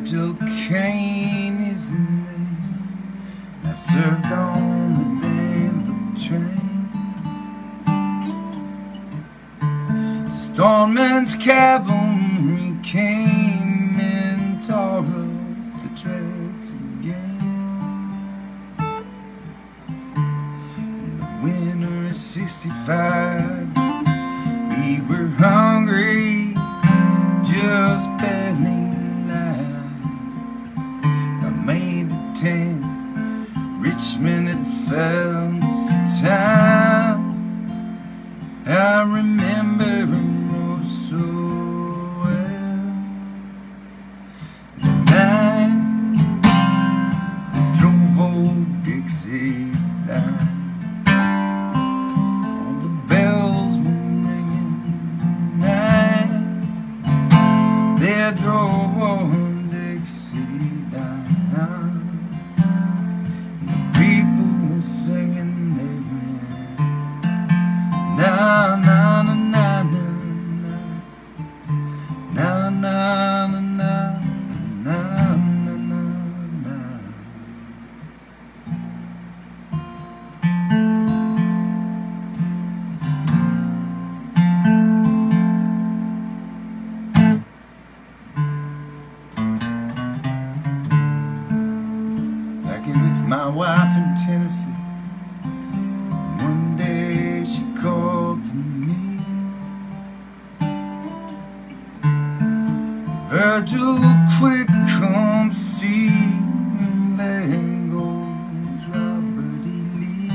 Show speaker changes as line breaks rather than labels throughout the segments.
takin is the name I served on the day of the train. The Stoneman's cavalry came and tore up the tracks again. In the winter of '65, we were hungry, just barely alive. I made a tent, Richmond had found some time. I remember him oh so well. The night I drove old Dixie down. All the bells were ringing. They drove old Dixie down. The people were singing their na na na na na na na na na na na na. With my wife in Tennessee, one day she called to me, Virgil, quick, come see, and there goes Robert E. Lee.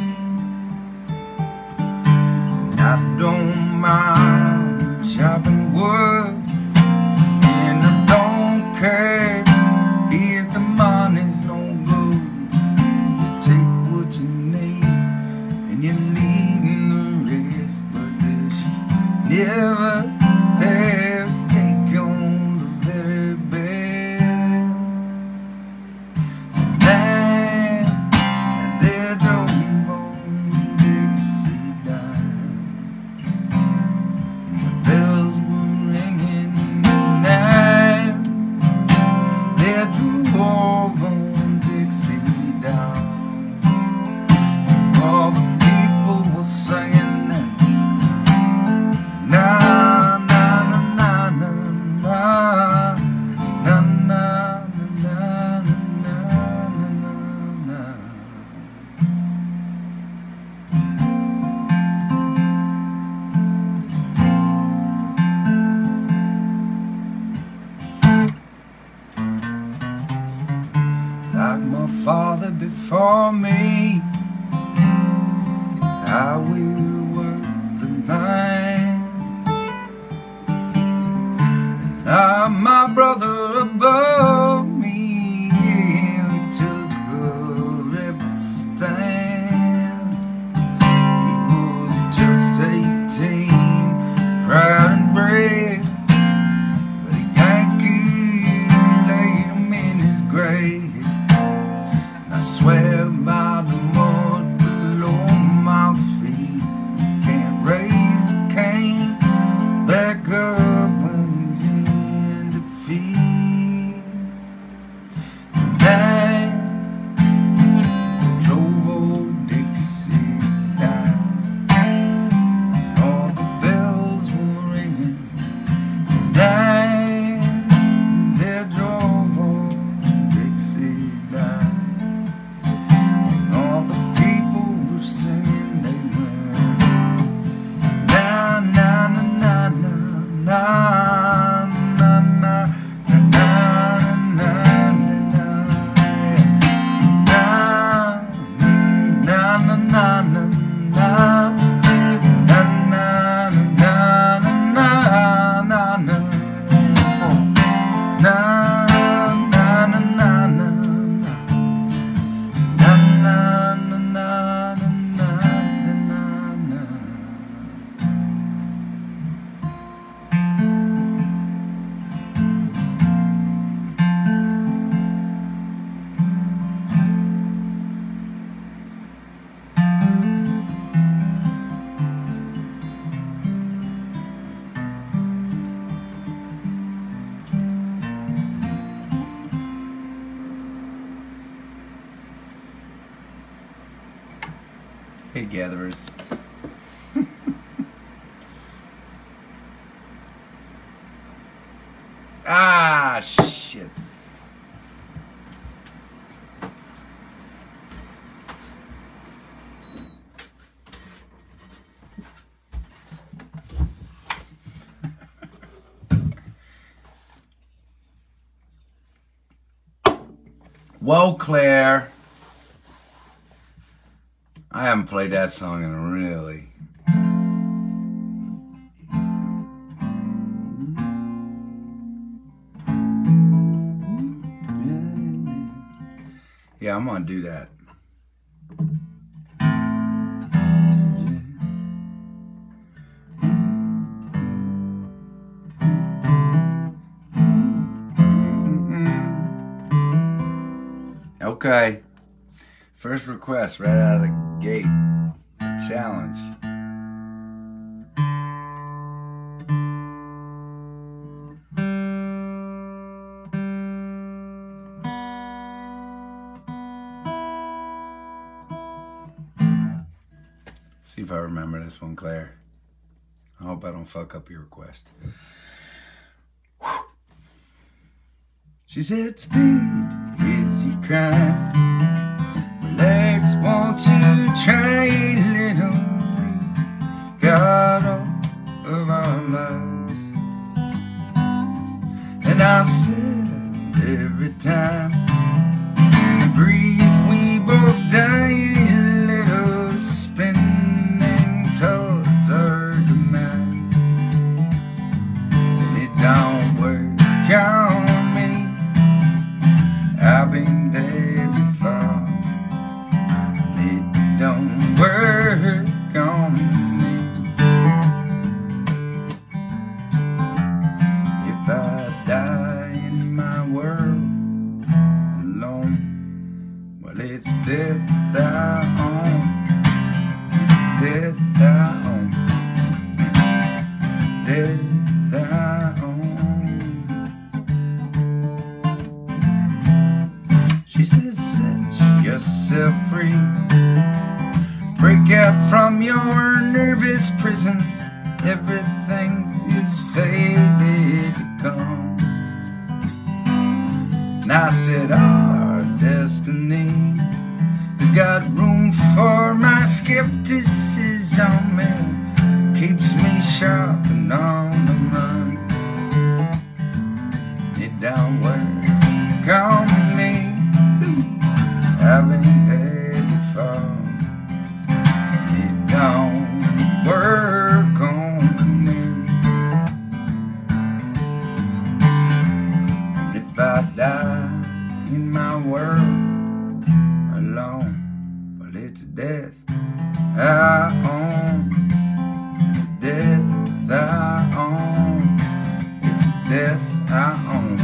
And I don't mind chopping wood, and I don't care if the money's no good. Take what you need and you're leaving the rest, but there's never ever take on the very best. And they drove on Dixie down. The bells were ringing and they drove on Dixie down. All the people were singing na na na na na na na na na na na. Like my father before me, I will work the line, and I'm my brother above me. We took a rebel stand. He was just 18, proud and brave, but a Yankee lay him in his grave. I swear by the mud below my feet, can't raise a cane back up when he's in defeat. Tonight I drove old Dixie down. All the bells were ringing. Tonight they drove old Dixie down. Hey, gatherers. Ah, shit. Whoa, Claire. I haven't played that song in a really... Yeah, I'm gonna do that. Okay. First request right out of the gate. Challenge. See if I remember this one, Claire. I hope I don't fuck up your request. Whew. She said, speed is your crime. Relax, won't you try a little? God of our lives. And I'll say every time we breathe, we both die a little, spinning towards our demise. And it don't work on me. I've been there before. It don't work on me. If I die in my world alone, well, it's death I own. Death I own. It's death I own. She says, set yourself free. Break out from your nervous prison. Everything is faded to come. And I said, our destiny has got room for my skepticism and keeps me sharp and on the run. It don't work on me. I've been there before. It don't work on me. And if I die in my world alone, well, it's a death I own. It's a death I own. It's a death I own.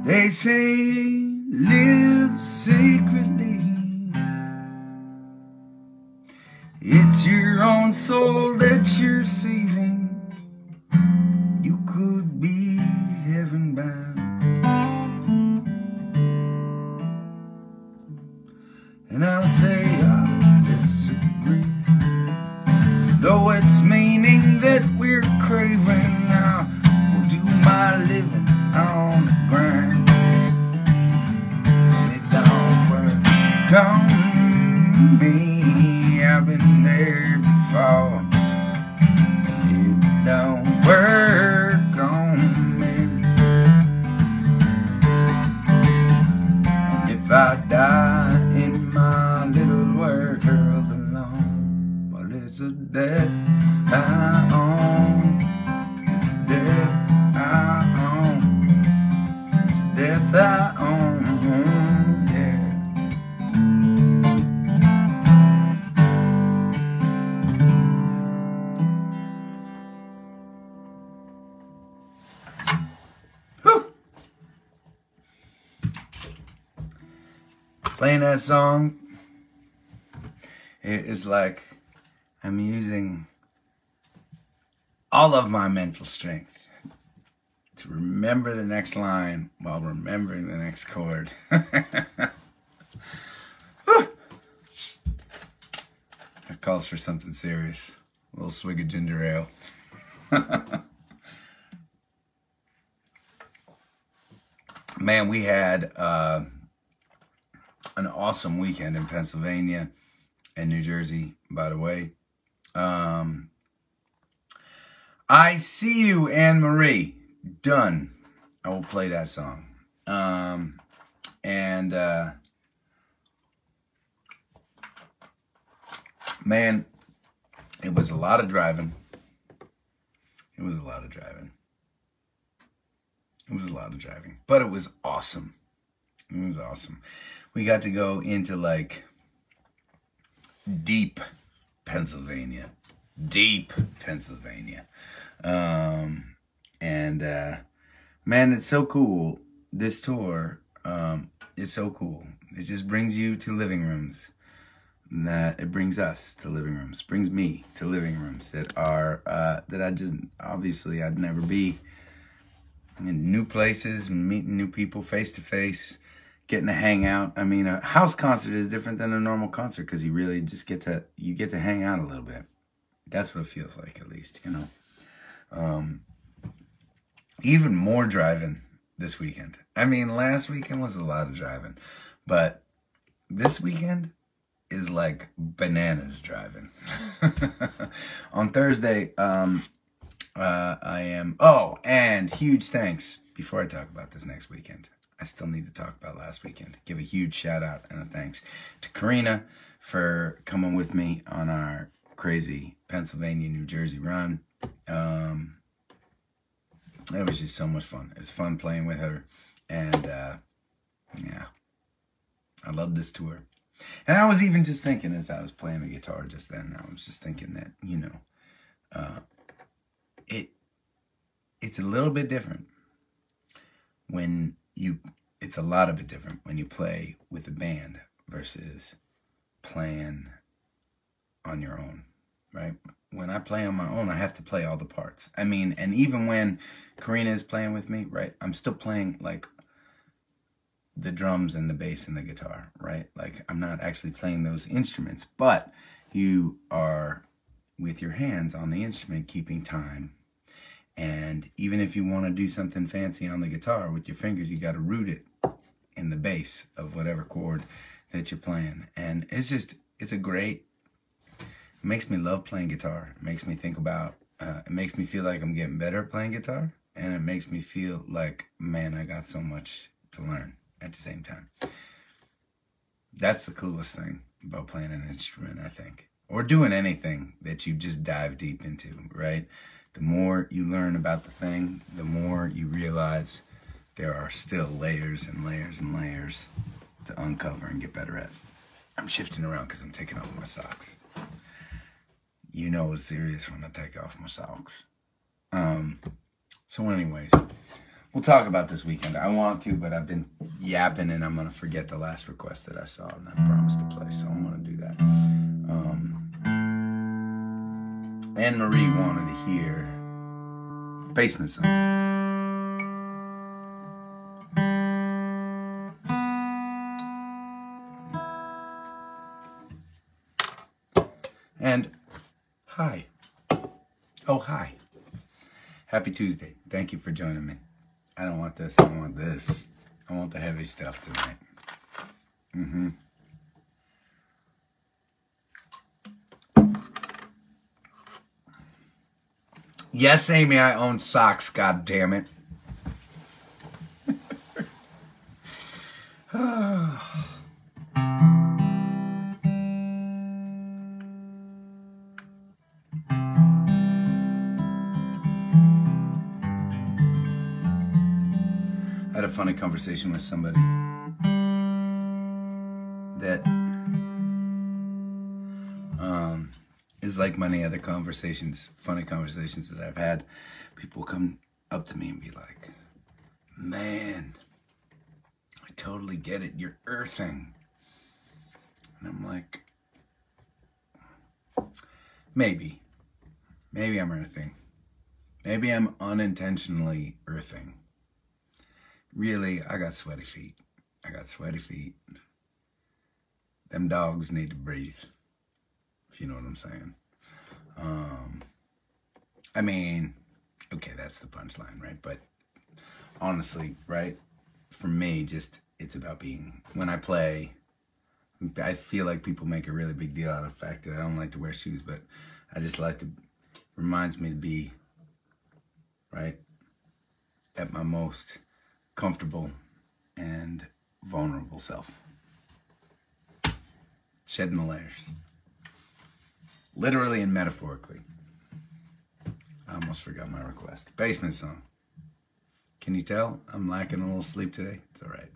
They say live secretly. It's your own soul that you're saving. You could be heaven bound. And I'll say I disagree. Though it's meaning that we're craving, I will do my living on the grind. On me, I've been there before. It don't work on me. And if I die in my little world alone, well, it's a death I own. It's a death I Playing that song, it is like I'm using all of my mental strength to remember the next line while remembering the next chord. That calls for something serious. A little swig of ginger ale. Man, we had an awesome weekend in Pennsylvania and New Jersey, by the way. I See You, Anne-Marie. Done. I will play that song. Man, it was a lot of driving. It was a lot of driving. It was a lot of driving, but it was awesome. It was awesome. We got to go into like deep Pennsylvania. Deep Pennsylvania. Man, it's so cool. This tour is so cool. It just brings you to living rooms. That it brings us to living rooms. Brings me to living rooms that are that I just obviously I'd never be in new places, meeting new people face to face, getting to hang out. I mean, a house concert is different than a normal concert because you really just get to hang out a little bit. That's what it feels like, at least, you know. Even more driving this weekend. I mean, last weekend was a lot of driving, but this weekend is like bananas driving. On Thursday, I am... Oh, and huge thanks. Before I talk about this next weekend, I still need to talk about last weekend. Give a huge shout out and a thanks to Karina for coming with me on our crazy Pennsylvania, New Jersey run. It was just so much fun. It was fun playing with her. And, yeah, I love this tour. And I was even just thinking as I was playing the guitar just then, I was just thinking that, you know, it's a little bit different when it's a lot of it different when you play with a band versus playing on your own, right? When I play on my own, I have to play all the parts. I mean, and even when Karina is playing with me, right, I'm still playing like the drums and the bass and the guitar, right? Like I'm not actually playing those instruments, but you are with your hands on the instrument, keeping time. And even if you want to do something fancy on the guitar with your fingers, you got to root it in the bass of whatever chord that you're playing. And it's just, it's a great, it makes me love playing guitar. It makes me think about, it makes me feel like I'm getting better at playing guitar. And it makes me feel like, man, I got so much to learn at the same time. That's the coolest thing about playing an instrument, I think. Or doing anything that you just dive deep into, right? The more you learn about the thing, the more you realize there are still layers and layers and layers to uncover and get better at. I'm shifting around because I'm taking off my socks. You know it's serious when I take off my socks. So anyways, we'll talk about this weekend. I want to, but I've been yapping and I'm going to forget the last request that I saw and I promised to play, so I'm going to do that. Anne-Marie wanted to hear Basement Song. And hi. Oh, hi. Happy Tuesday. Thank you for joining me. I don't want this. I want this. I want the heavy stuff tonight. Yes, Amy, I own socks, god damn it. I had a funny conversation with somebody that is like many other conversations, funny conversations that I've had. People come up to me and be like, man, I totally get it. You're earthing. And I'm like, maybe I'm earthing. Maybe I'm unintentionally earthing. Really, I got sweaty feet. Them dogs need to breathe, if you know what I'm saying. I mean, okay, that's the punchline, right? But honestly, right, for me, just, it's about being, when I play, I feel like people make a really big deal out of the fact that I don't like to wear shoes, but I just like to, reminds me to be, right, at my most comfortable and vulnerable self. Shedding the layers. Literally and metaphorically. I almost forgot my request. Basement song. Can you tell I'm lacking a little sleep today? It's all right.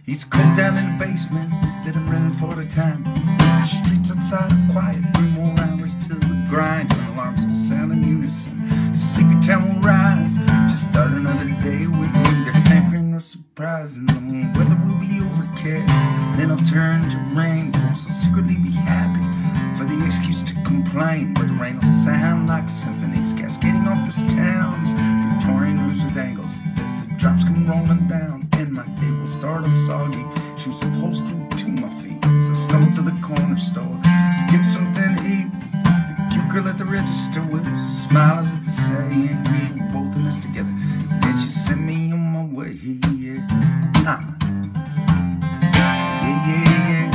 He's cold down in the basement that I'm running for the time. The streets outside are quiet, 3 more hours till the grind. When alarms will sound in unison, the sleepy town will rise. Just start another day with me, there's nothing no surprise. And the weather will be overcast, then it'll turn to rain. Folks will secretly be happy for the excuse to complain, but the rain will sound like symphonies cascading off this town's Victorian roofs with angles. The drops come rolling down, and my day will start off soggy. Shoes have holes through to my feet, so I stumble to the corner store to get something to eat. The cute girl at the register will smile as if to say, and we were both in this together. Then she sent me on my way. Yeah, yeah, yeah, yeah.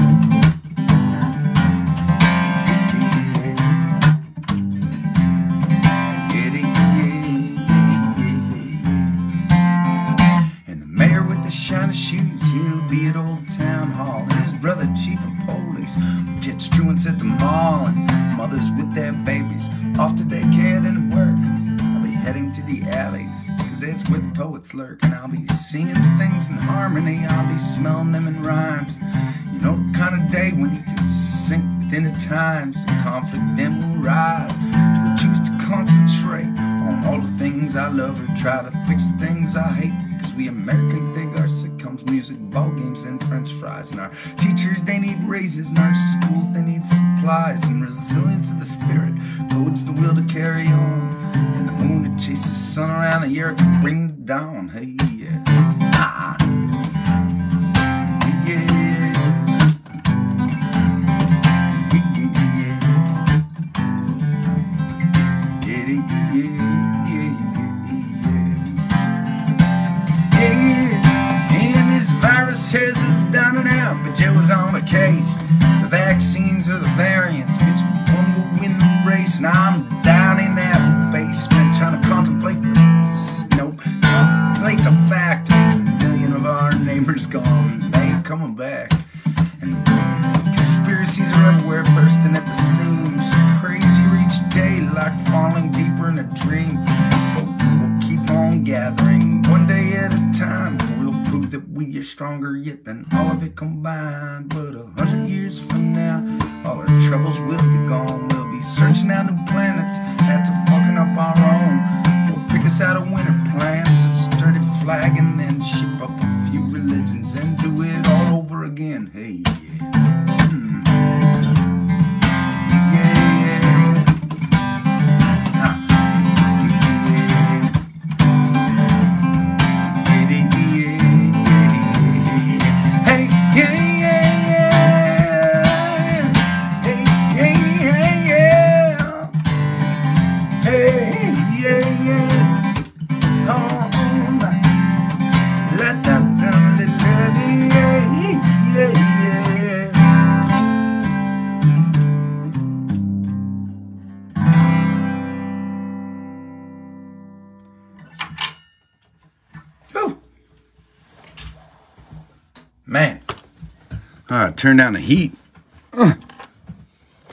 Shiny shoes, he'll be at Old Town Hall, and his brother, chief of police, gets truants at the mall, and mothers with their babies off to daycare and work. I'll be heading to the alleys, cause that's where the poets lurk, and I'll be singing things in harmony, I'll be smelling them in rhymes. You know the kind of day when you can sink within the times, and conflict then will rise. Do I choose to concentrate on all the things I love, or try to fix the things I hate? We Americans dig our sitcoms, music, ball games, and French fries. And our teachers, they need raises, and our schools, they need supplies. And resilience of the spirit goads the will to carry on. And the moon to chase the sun around the year to bring the dawn. Hey, yeah. Ah. Yeah. Says it's down and out, but Joe was on a case. The vaccines or the variants, which one will win the race? Now I'm down in that basement trying to contemplate the fact that 1 million of our neighbors gone, they ain't coming back. And conspiracies are everywhere, bursting at the seams, crazier each day, like falling deeper in a dream. But we'll keep on gathering, one day at a time. Prove that we are stronger yet than all of it combined. But 100 years from now, all our troubles will be gone. We'll be searching out new planets after fucking up our own. We'll pick us out a winter plan to sturdy flag, and then ship up a few religions and do it all over again. Hey, yeah. Man, turn down the heat. I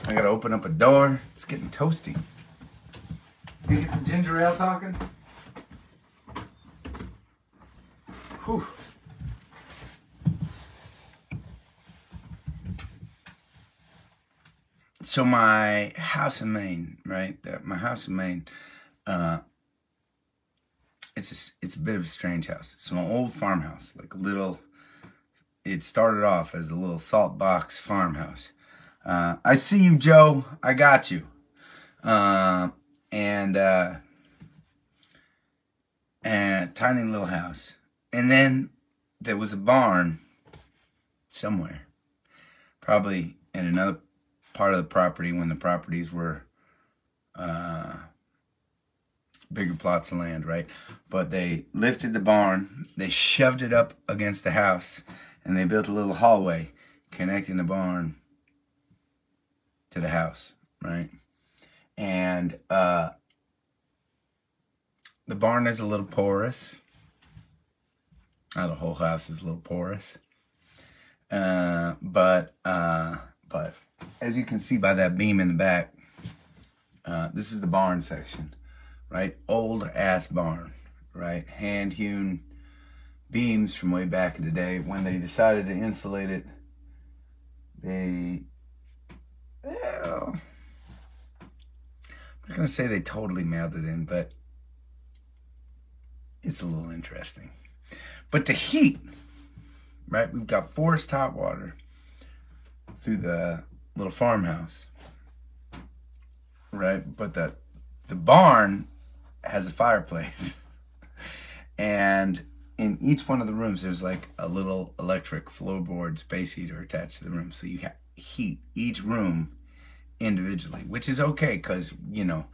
gotta open up a door. It's getting toasty. Think it's the ginger ale talking? Whew. So my house in Maine, right? My house in Maine, it's a bit of a strange house. It's an old farmhouse, like a little. It started off as a little salt box farmhouse. I see you, Joe. I got you. And tiny little house. And then there was a barn somewhere, probably in another part of the property when the properties were bigger plots of land, right? But they lifted the barn, they shoved it up against the house, and they built a little hallway connecting the barn to the house, right? And the barn is a little porous. The whole house is a little porous. But as you can see by that beam in the back, this is the barn section, right? Old ass barn, right? Hand hewn beams from way back in the day. When they decided to insulate it, I'm not gonna say they totally mailed it in, but it's a little interesting. But the heat, right? We've got forced hot water through the little farmhouse, right? But the barn has a fireplace, and in each one of the rooms there's like a little electric floorboard space heater attached to the room, so you heat each room individually, which is okay because, you know,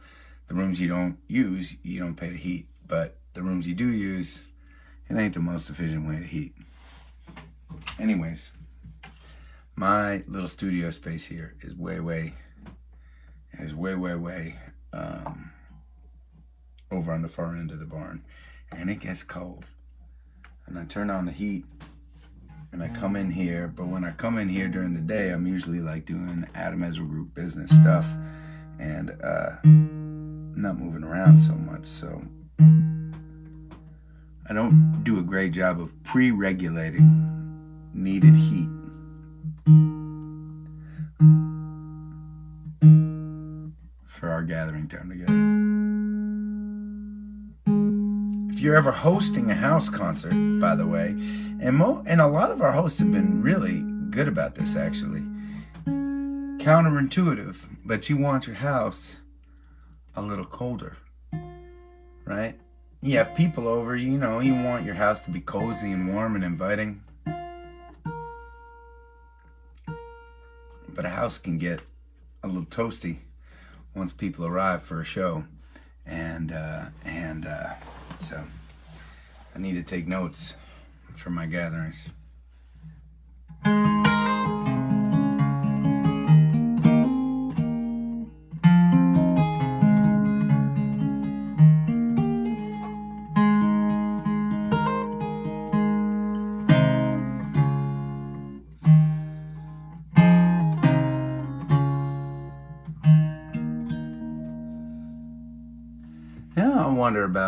the rooms you don't use, you don't pay to heat, but the rooms you do use, it ain't the most efficient way to heat. Anyways, my little studio space here is way over on the far end of the barn, and it gets cold. And I turn on the heat and I come in here, but when I come in here during the day, I'm usually like doing Adam Ezra Group business stuff and not moving around so much, so I don't do a great job of pre-regulating needed heat. For our gathering time together. If you're ever hosting a house concert, by the way, and a lot of our hosts have been really good about this, actually. Counterintuitive, but you want your house a little colder, right? You have people over, you know, you want your house to be cozy and warm and inviting. But a house can get a little toasty once people arrive for a show, and so I need to take notes for my gatherings.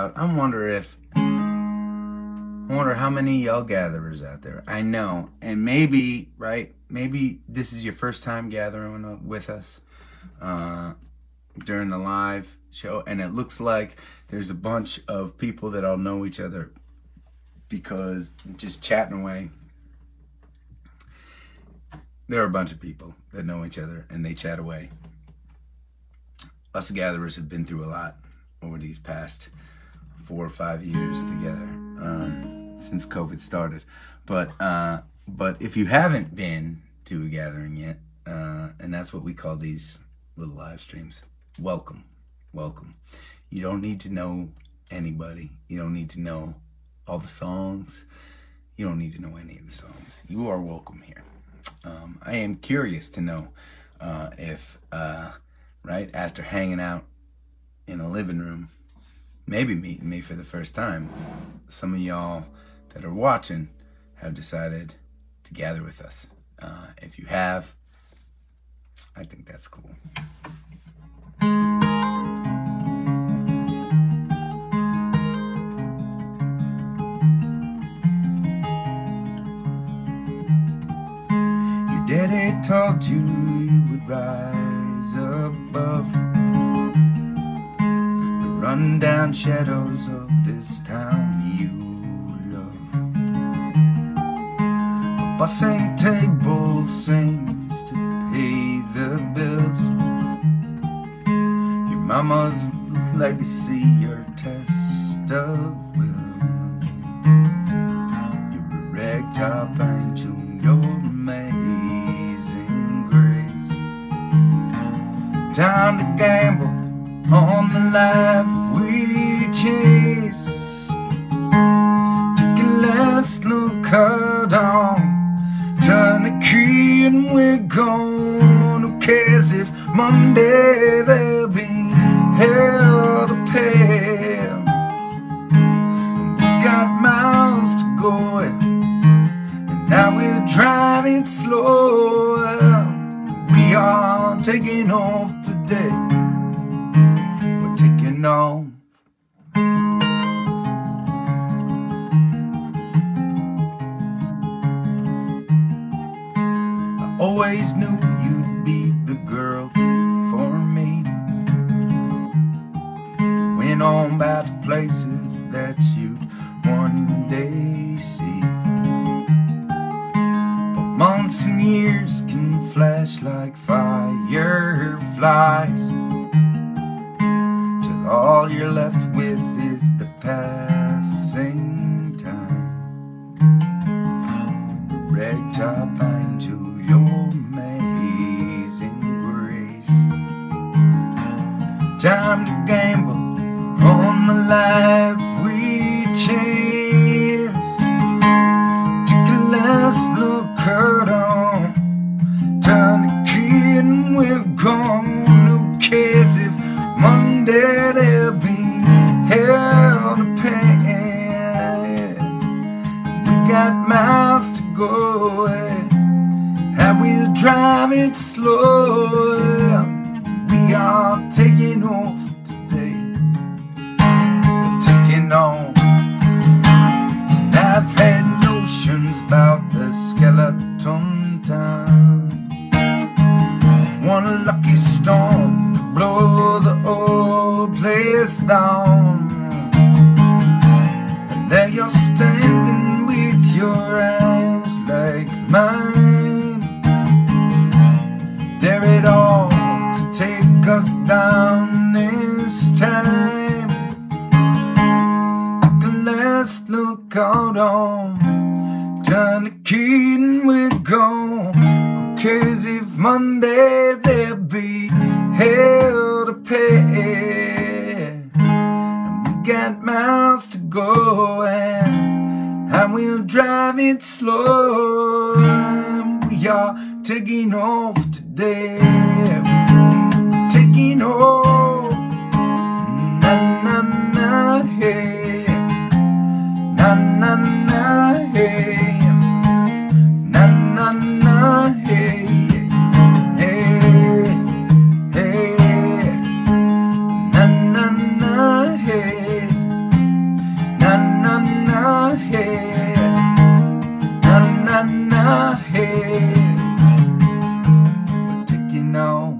I wonder how many y'all gatherers out there. I know, and maybe, right, maybe this is your first time gathering with us during the live show, and it looks like there's a bunch of people that all know each other because just chatting away. There are a bunch of people that know each other and they chat away. Us gatherers have been through a lot over these past 4 or 5 years together, since COVID started. But if you haven't been to a gathering yet, and that's what we call these little live streams, welcome. You don't need to know anybody. You don't need to know all the songs. You don't need to know any of the songs. You are welcome here. I am curious to know if, right after hanging out in a living room, maybe meeting me for the first time, some of y'all that are watching have decided to gather with us. If you have, I think that's cool. Daddy told you would rise above the rundown shadows of this town you love. A bussing table seems to pay the bills. Your mama's legacy, your test of will. You're a ragtop angel, your amazing grace. Time to gamble on the life we chase. Take a last look out on, turn the key and we're gone. Who cares if Monday there'll be hell to pay? We got miles to go, and now we're driving slow. We are taking off today. We're taking off. I always knew you'd be the girl for me. Went on back to places that you'd one day see. But months and years can flash like fireflies, till all you're left with is the passing time. Ragtop angel, your amazing grace. Time to gamble on the life we chase. Take a last look out on, turn the key and we're gone. Who cares if Monday there'll be hell to pay? We got miles to go, and we're driving slow. We are taking off today. We're taking on. And I've had notions about the skeleton town. One lucky storm to blow the old place down. And there you're standing with your eyes like mine. They're it all to take us down this time. Took a last look out on, turn the key and we're gone. Who cares if Monday there'll be hell to pay? And we got miles to go, and we'll drive it slow. And we are taking off today. Taking off. Na na na hey. Na na na hey. Na na na hey. Hey. Hey. Na na na hey. Na na na hey. Na na na hey. We're taking on.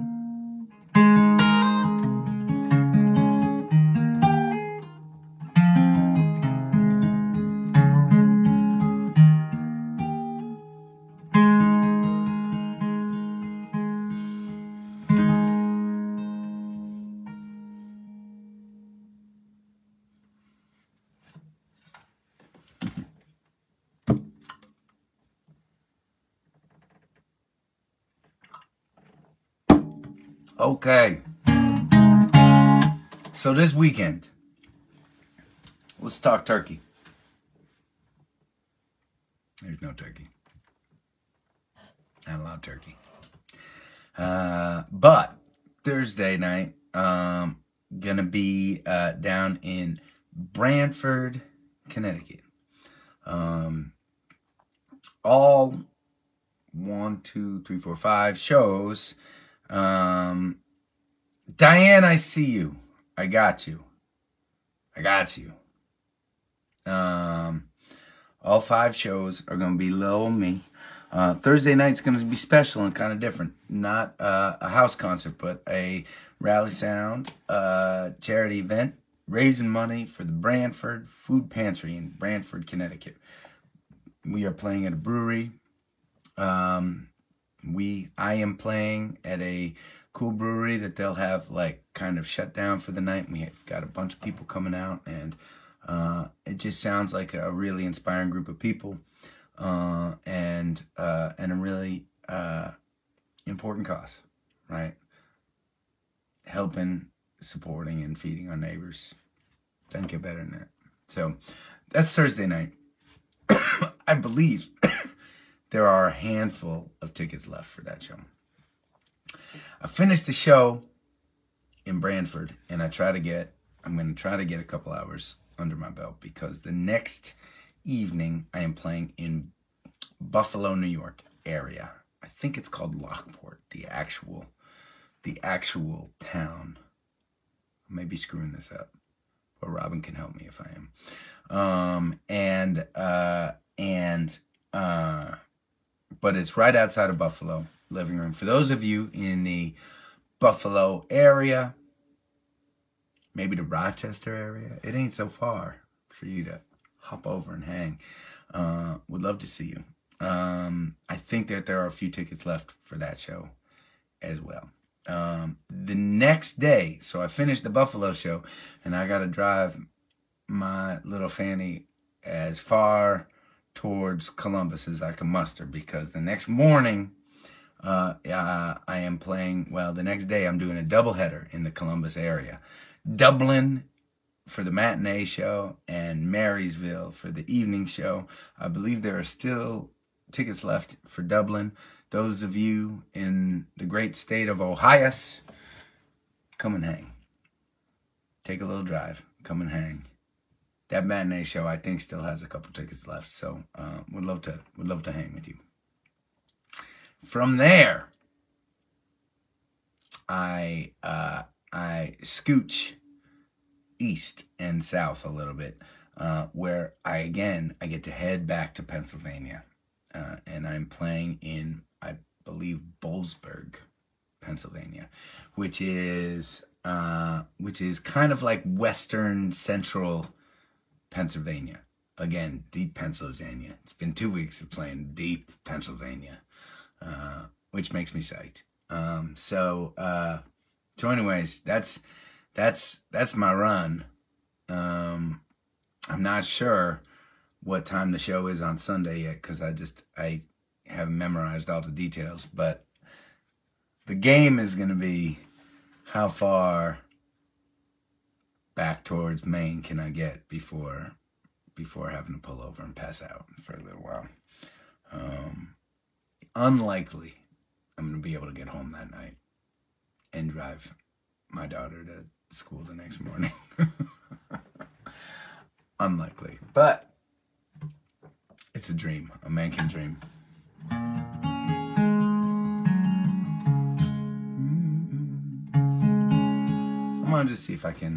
Okay, so this weekend, let's talk turkey. There's no turkey. Not a lot of turkey. But Thursday night, gonna be down in Branford, Connecticut. All 1, 2, 3, 4, 5 shows. Diane, I see you. I got you. I got you. All 5 shows are going to be little me. Thursday night's going to be special and kind of different. Not a house concert, but a Rally Sound charity event raising money for the Branford Food Pantry in Branford, Connecticut. We are playing at a brewery. I am playing at a cool brewery that they'll have like kind of shut down for the night. We've got a bunch of people coming out, and it just sounds like a really inspiring group of people, and a really important cause, right? Helping, supporting, and feeding our neighbors. Doesn't get better than that. So that's Thursday night. I believe there are a handful of tickets left for that show. I finished the show in Branford, and I'm going to try to get a couple hours under my belt, because the next evening I am playing in Buffalo, New York area. I think it's called Lockport, the actual town. I may be screwing this up, but Robin can help me if I am. But it's right outside of Buffalo. Living room. For those of you in the Buffalo area, maybe the Rochester area, it ain't so far for you to hop over and hang. Would love to see you. I think that there are a few tickets left for that show as well. The next day, so I finished the Buffalo show, and I got to drive my little fanny as far towards Columbus as I can muster, because the next morning, I am playing, well, the next day I'm doing a doubleheader in the Columbus area. Dublin for the matinee show and Marysville for the evening show. I believe there are still tickets left for Dublin. Those of you in the great state of Ohio, come and hang. Take a little drive. Come and hang. That matinee show, I think, still has a couple tickets left, so would love to hang with you. From there, I scooch east and south a little bit, where I get to head back to Pennsylvania, and I'm playing in, I believe, Boalsburg, Pennsylvania, which is kind of like western central Pennsylvania. Again, deep Pennsylvania. It's been 2 weeks of playing deep Pennsylvania. Which makes me psyched. So anyways, that's my run. I'm not sure what time the show is on Sunday yet, because I haven't memorized all the details, but the game is going to be how far back towards Maine can I get before having to pull over and pass out for a little while. Unlikely I'm going to be able to get home that night and drive my daughter to school the next morning. Unlikely. But it's a dream. A man can dream. I'm going to just see if I can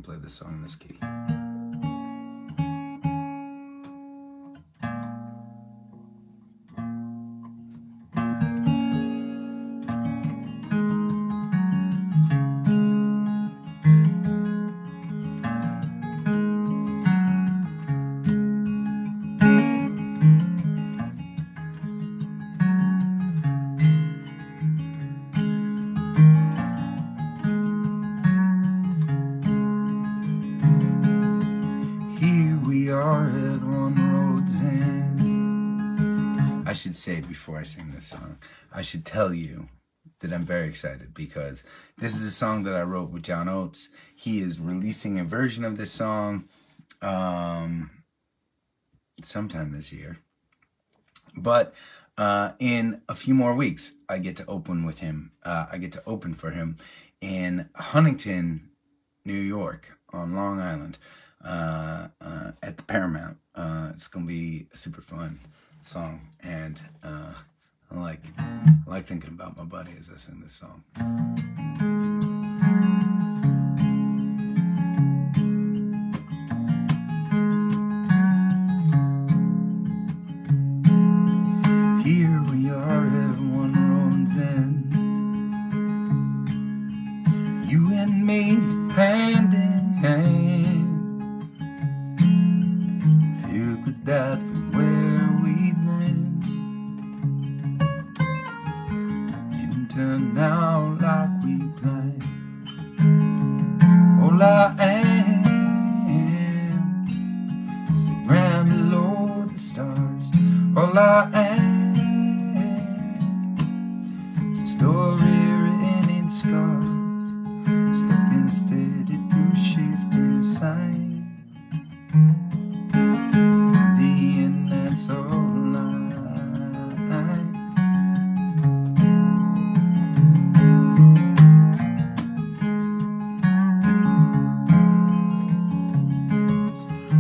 play this song in this key. I should say, before I sing this song, I should tell you that I'm very excited, because this is a song that I wrote with John Oates. He is releasing a version of this song sometime this year. But in a few more weeks, I get to open with him. I get to open for him in Huntington, New York, on Long Island, at the Paramount. It's going to be a super fun song, and I like thinking about my buddy as I sing this song. All I am is a story written in scars, stepping steady through shifting signs. In the end, that's all I.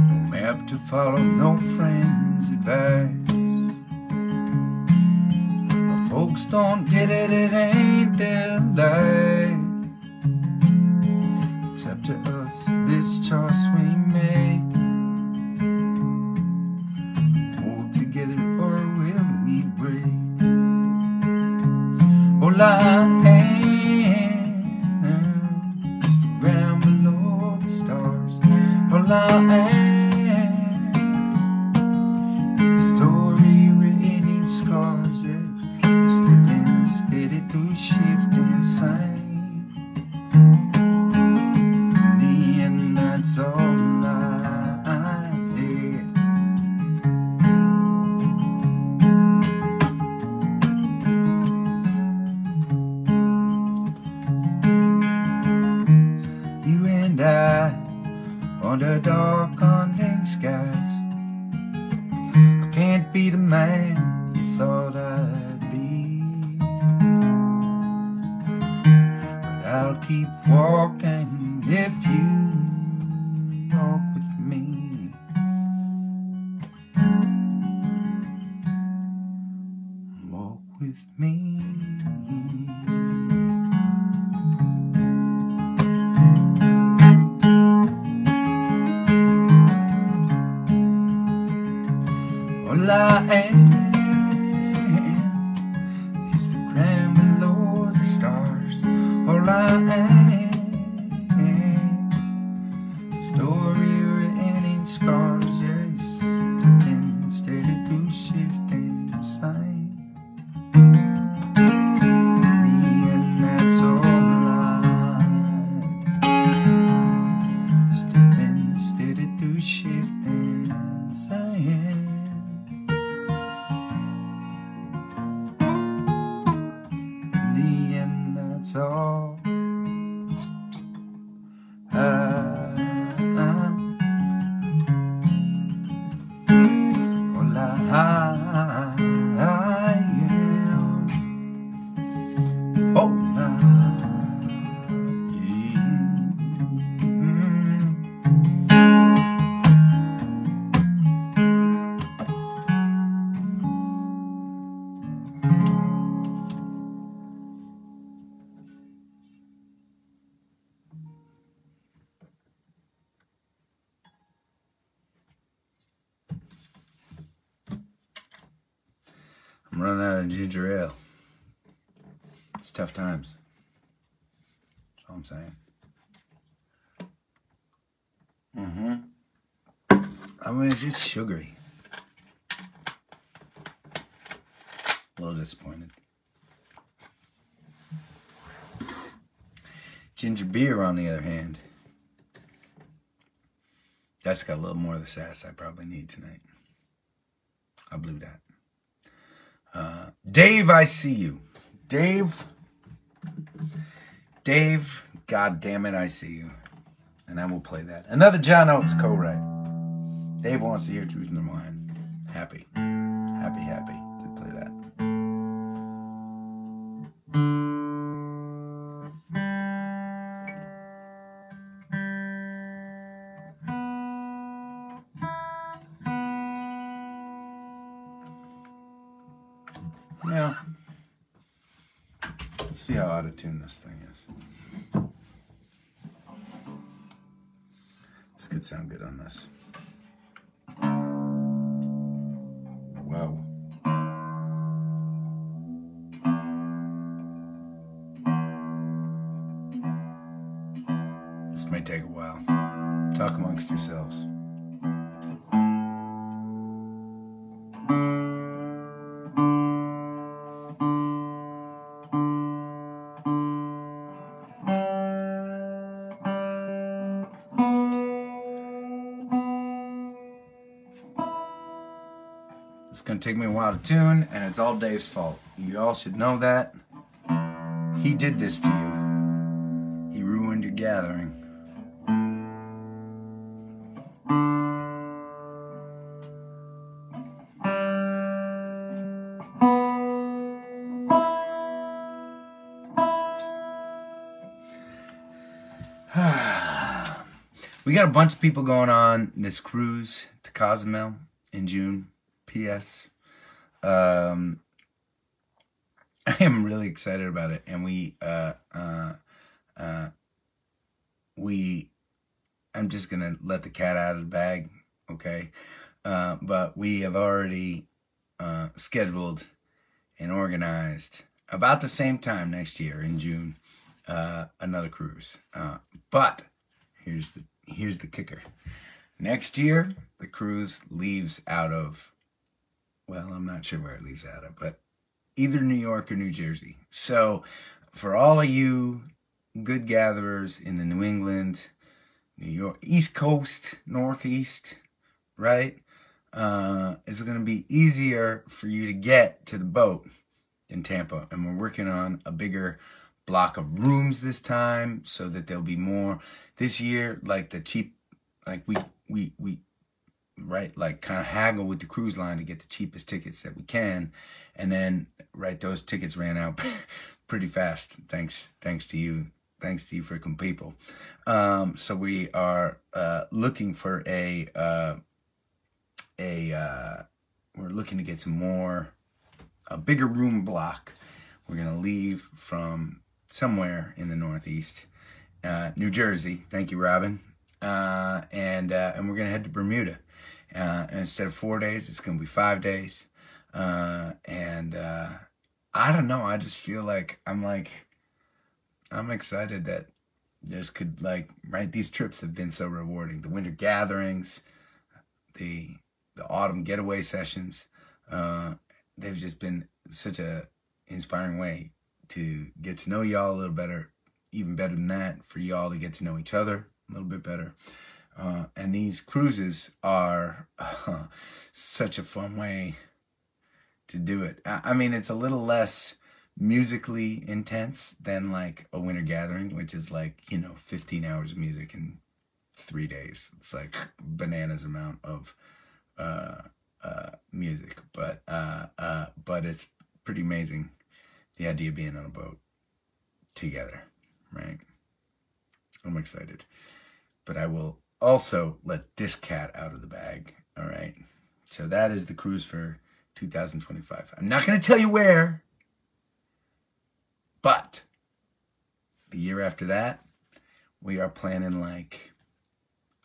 No map to follow, no friends' advice. Folks don't get it, it ain't their life. It's up to us, this choice we make. Hold together or will we break? All I am is the ground below the stars. All I am is the story written in scars, yeah. Slipping steady through shifting signs. In the end, that's all I did. You and I under dark haunting skies. I can't be the man you thought I'd be, but I'll keep walking if you walk with me. Walk with me. All I am is the ground below the stars. All I am is a story written in scars, yes, stepping steady through shifting signs. Me, and that's all I. Stepping steady through shifting signs. That's all I'm. All I am. All I I'm running out of ginger ale. It's tough times. That's all I'm saying. I mean, it's just sugary. A little disappointed. Ginger beer, on the other hand, that's got a little more of the sass I probably need tonight. I blew that. Dave, I see you. Dave, God damn it, I see you. And I will play that. Another John Oates co-write. Dave wants to hear Truth in the Mind. Happy to play that. Yeah. Let's see how out of tune this thing is. This could sound good on this. Wow. This may take a while. Talk amongst yourselves. It's gonna take me a while to tune, and it's all Dave's fault. You all should know that. He did this to you. He ruined your gathering. We got a bunch of people going on this cruise to Cozumel in June. P.S. I am really excited about it, and I'm just gonna let the cat out of the bag, okay? But we have already scheduled and organized about the same time next year in June another cruise. But here's the kicker. Next year the cruise leaves out of, well, I'm not sure where it leaves out of, but either New York or New Jersey. So for all of you good gatherers in the New England, New York, East Coast, Northeast, right? It's going to be easier for you to get to the boat in Tampa. And we're working on a bigger block of rooms this time so that there'll be more. This year, like the cheap, like we right, like kind of haggle with the cruise line to get the cheapest tickets that we can, and then right, those tickets ran out pretty fast. Thanks to you freaking people. So we are looking for we're looking to get a bigger room block. We're gonna leave from somewhere in the Northeast, New Jersey. Thank you, Robin. And we're gonna head to Bermuda. And instead of 4 days, it's gonna be 5 days. I don't know. I just feel like I'm excited that this could, like, right, these trips have been so rewarding. The winter gatherings, the autumn getaway sessions, they've just been such a inspiring way to get to know y'all a little better, even better than that, for y'all to get to know each other a little bit better. And these cruises are such a fun way to do it. I mean, it's a little less musically intense than like a winter gathering, which is like, 15 hours of music in 3 days. It's like bananas amount of music, but it's pretty amazing, the idea of being on a boat together, right? I'm excited, but I will also let this cat out of the bag. All right, so that is the cruise for 2025. I'm not going to tell you where, but the year after that, we are planning like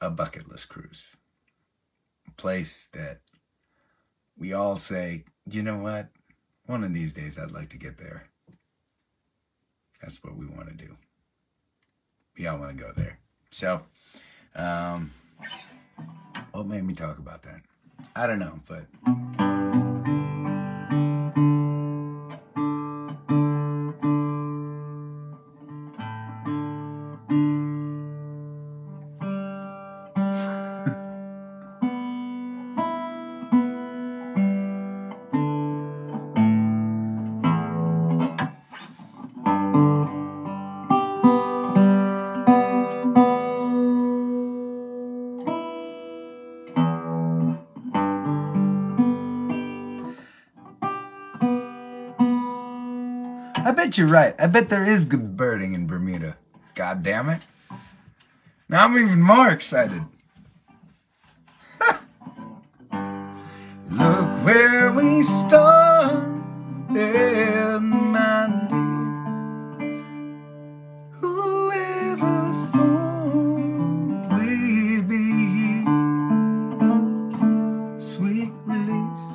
a bucket list cruise. A place that we all say, you know what? One of these days I'd like to get there. That's what we want to do. We all want to go there. So, what made me talk about that? I don't know, but... I bet you're right. I bet there is good birding in Bermuda. God damn it. Now I'm even more excited. Look where we started, my dear. Whoever thought we'd be here? Sweet release.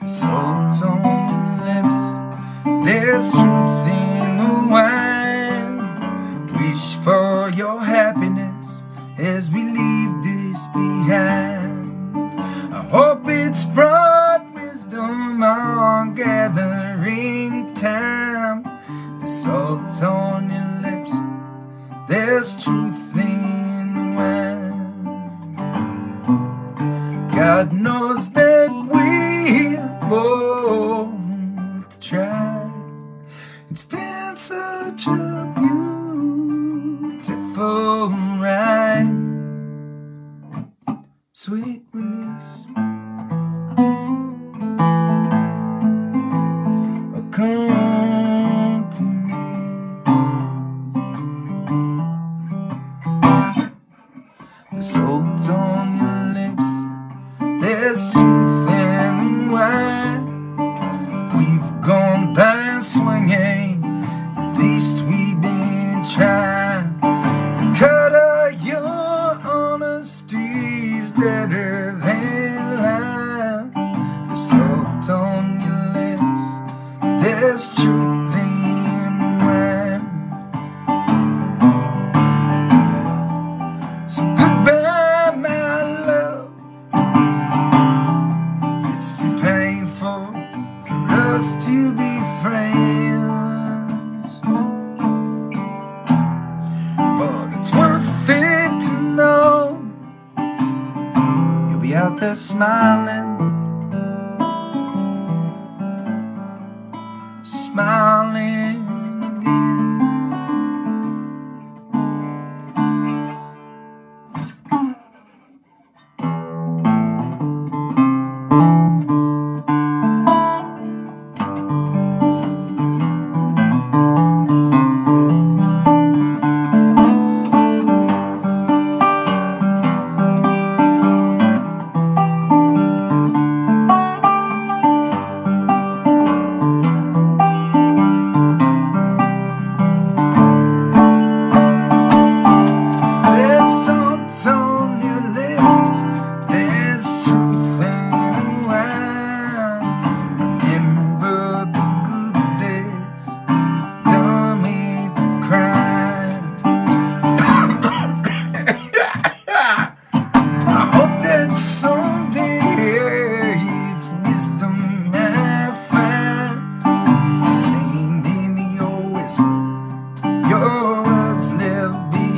Salt on the lips, there's truth in the wine. Wish for your happiness as we leave this behind. I hope it's brought wisdom on gathering time. There's salt on your lips, there's truth in the wind. God knows that we're both tried. It's been such a beautiful ride. Sweet release, come to me. There's salt on your lips, there's truth in the wine. We've gone by swinging, at least we've been trying. The cut of your honesty's better than lying. There's salt on your lips, there's truth in the wine. So goodbye, my love. It's too painful for us to be friends, but it's worth it to know you'll be out there smiling, smiling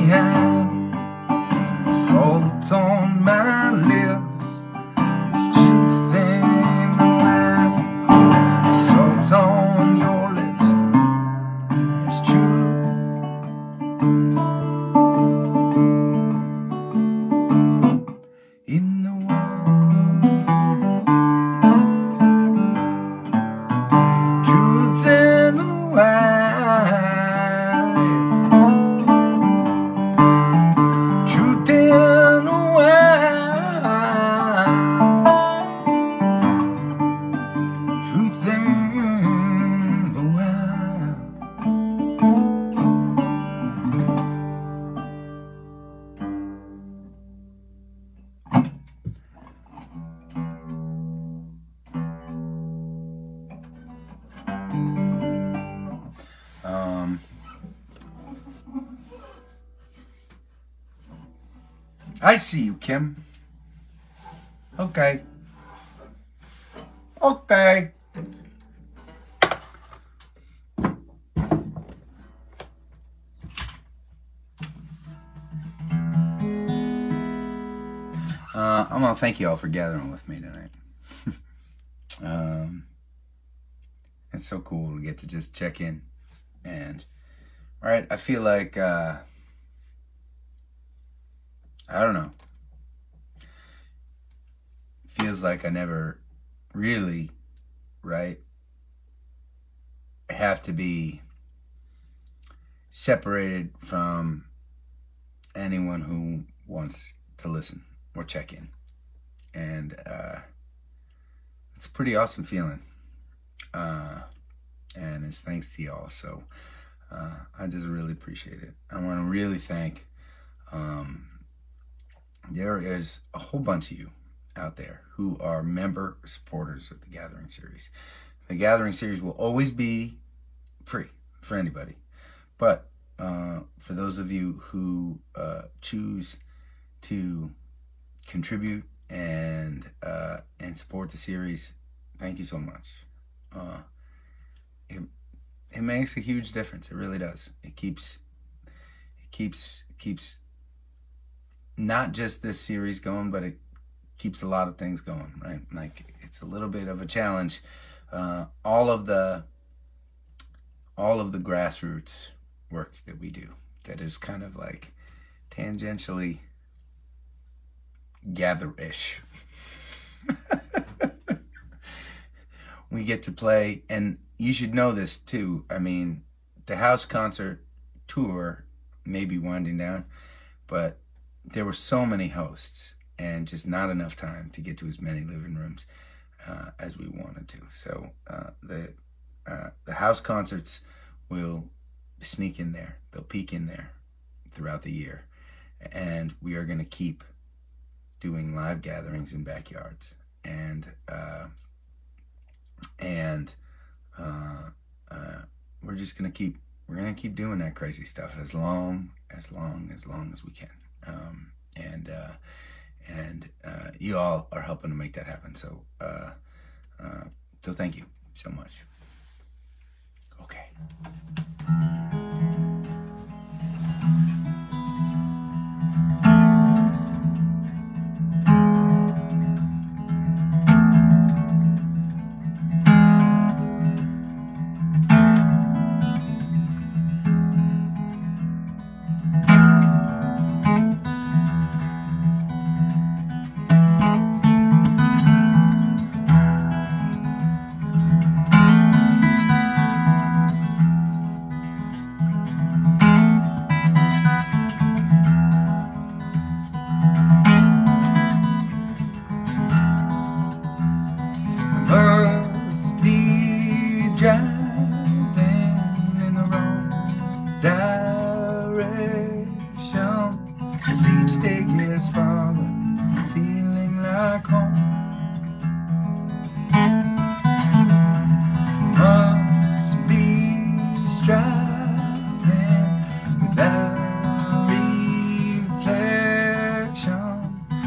again. Salt on my lips, there's truth in the wine. Salt on your lips, there's truth in the wine. Truth in the wine. Truth in the wine. Truth in the wine. I see you, Kim. Okay. Okay. I'm gonna thank you all for gathering with me tonight. It's so cool to get to just check in, and all right, I feel like I don't know. Feels like I never really, right, have to be separated from anyone who wants to listen or check in. And it's a pretty awesome feeling. And it's thanks to y'all. So I just really appreciate it. I want to really thank there is a whole bunch of you out there who are member supporters of the Gathering Series. The Gathering Series will always be free for anybody. But for those of you who choose to contribute and support the series, thank you so much. it makes a huge difference. It really does. It keeps not just this series going, but it keeps a lot of things going, right? Like, it's a little bit of a challenge. All of the grassroots work that we do, that is kind of like tangentially gather-ish. We get to play, and you should know this too. I mean, the house concert tour may be winding down, but there were so many hosts and just not enough time to get to as many living rooms as we wanted to. So the house concerts will sneak in there. They'll peek in there throughout the year. And we are going to keep doing live gatherings in backyards. And we're just going to keep, doing that crazy stuff as long as we can. And you all are helping to make that happen. So, so thank you so much. Okay. Must be driving in the wrong direction as each day gets farther, feeling like home. Must be striving without reflection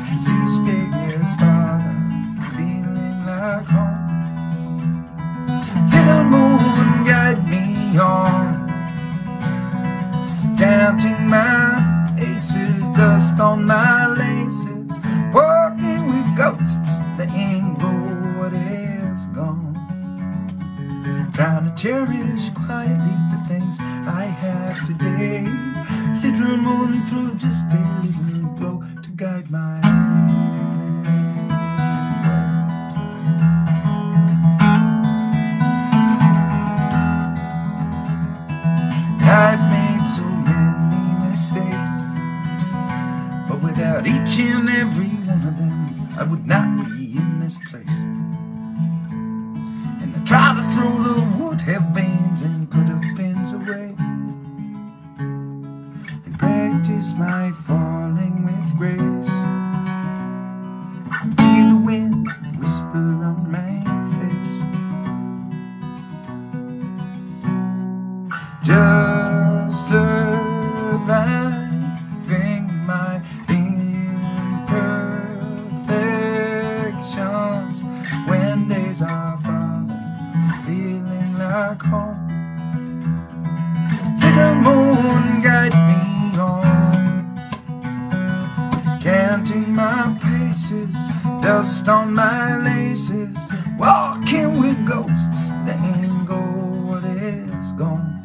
as each day gets farther, feeling like home. Little moon, guide me on, counting my aces, dust on my laces, walking with ghosts that ain't go what is gone. Trying to cherish quietly the things I have today. Little moon through just a little glow to guide my I've made so many mistakes, but without each and every one of them, I would not be in this place. And I try to throw the would have beens and could have beens away, and practice my falling with grace. Feel the wind whisper on my face. Just surviving my imperfections when days are farther, feeling like home. Little moon, guide me on, counting my paces, dust on my laces, walking with ghosts that ain't go what is gone.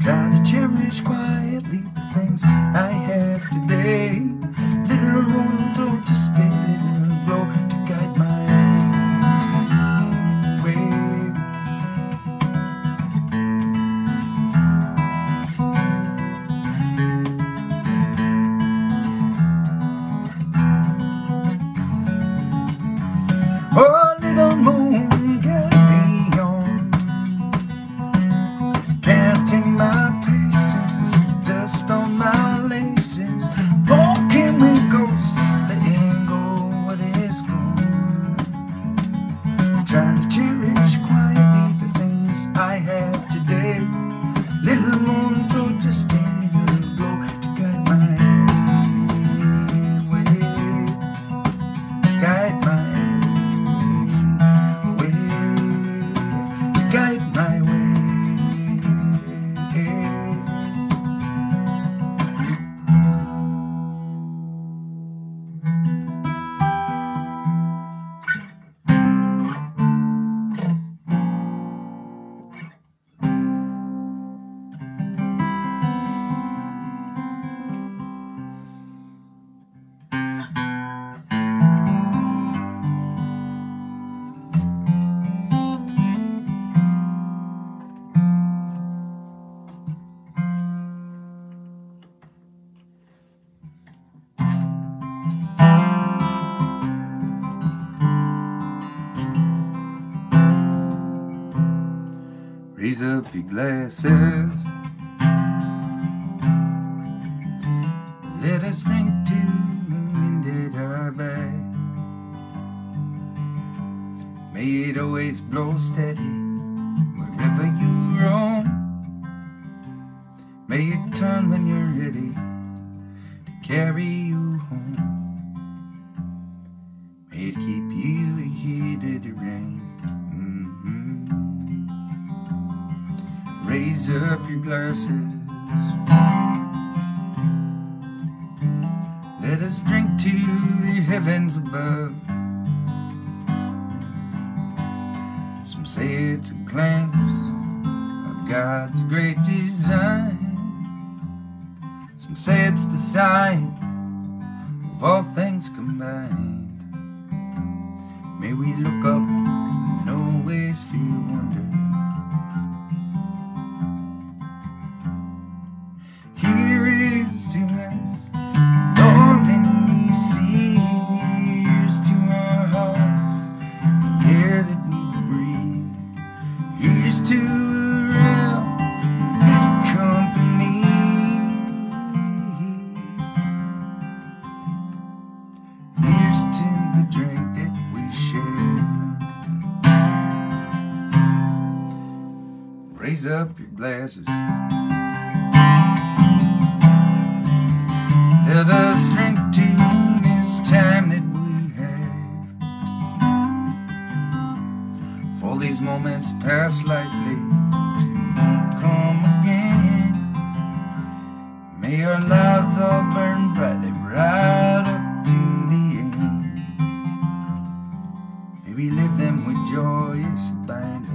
Trying to cherish quietly the things I have today. Little moon through just a little glow to guide my way. Oh, little moon, guide me on, counting my paces, dust on my laces, walking with ghosts that ain't go what is gone. Trying to cherish quietly the things I have today. Little moon through just a little glow to guide my way. Guide my way. To guide my way. Raise up your glasses. Let us drink to the wind at our back. May it always blow steady wherever you roam. May it turn when you're ready to carry you home. May it keep you here to the rain. Raise up your glasses. Let us drink to the heavens above. Some say it's a glimpse of God's great design. Some say it's the signs of all things combined. May we look up and always feel wonder. Here is to us all that we see. Here's to our hearts, the air that we breathe. Here's to around good company. Here's to the drink that we share. Raise up your glasses. Let us drink to this time that we have. For these moments pass lightly, won't come again. May our lives all burn brightly right up to the end. May we live them with joyous abandon.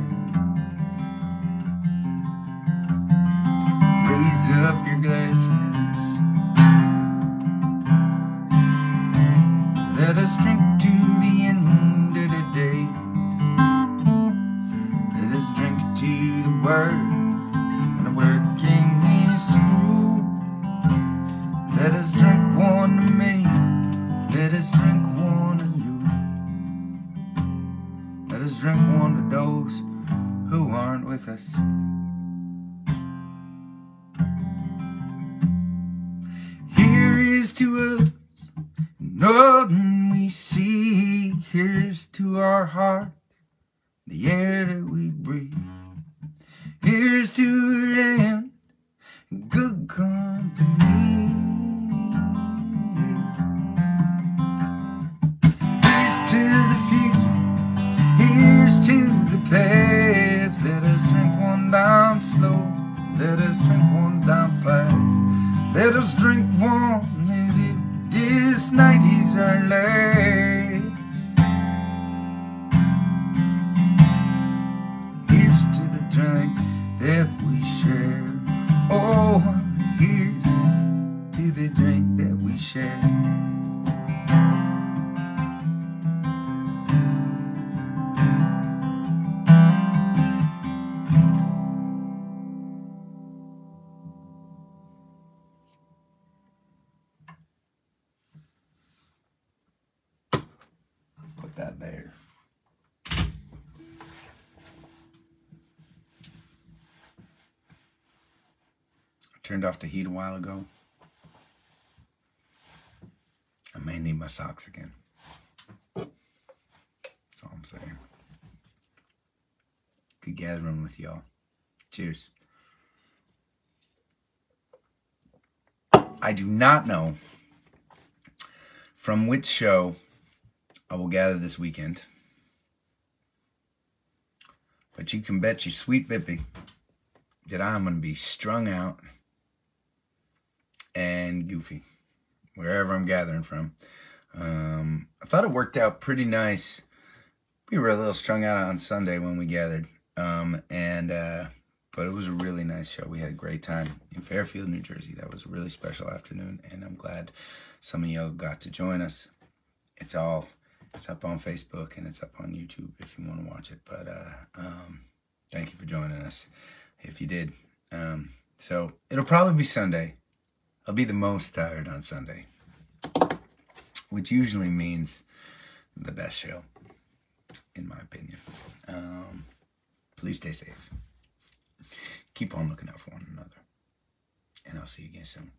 Raise up your glasses. Let us drink to the end of the day. Let us drink to the word when the working is through. Let us drink one to me. Let us drink one to you. Let us drink one to those who aren't with us. Here is to us nothing we see. Here's to our hearts, the air that we breathe. Here's to the end, good company. Here's to the future, here's to the past. Let us drink one down slow, let us drink one down fast. Let us drink one as if this night is our last. Here's to the drink that we share. Oh, here's to the drink that we share. That there. I turned off the heat a while ago. I may need my socks again. That's all I'm saying. Good gathering with y'all. Cheers. I do not know from which show I will gather this weekend, but you can bet your sweet bippy that I'm going to be strung out and goofy wherever I'm gathering from. I thought it worked out pretty nice. We were a little strung out on Sunday when we gathered, but it was a really nice show. We had a great time in Fairfield, New Jersey. That was a really special afternoon, and I'm glad some of y'all got to join us. It's up on Facebook and it's up on YouTube if you want to watch it. But thank you for joining us if you did. So it'll probably be Sunday. I'll be the most tired on Sunday, which usually means the best show, in my opinion. Please stay safe. keep on looking out for one another. And I'll see you again soon.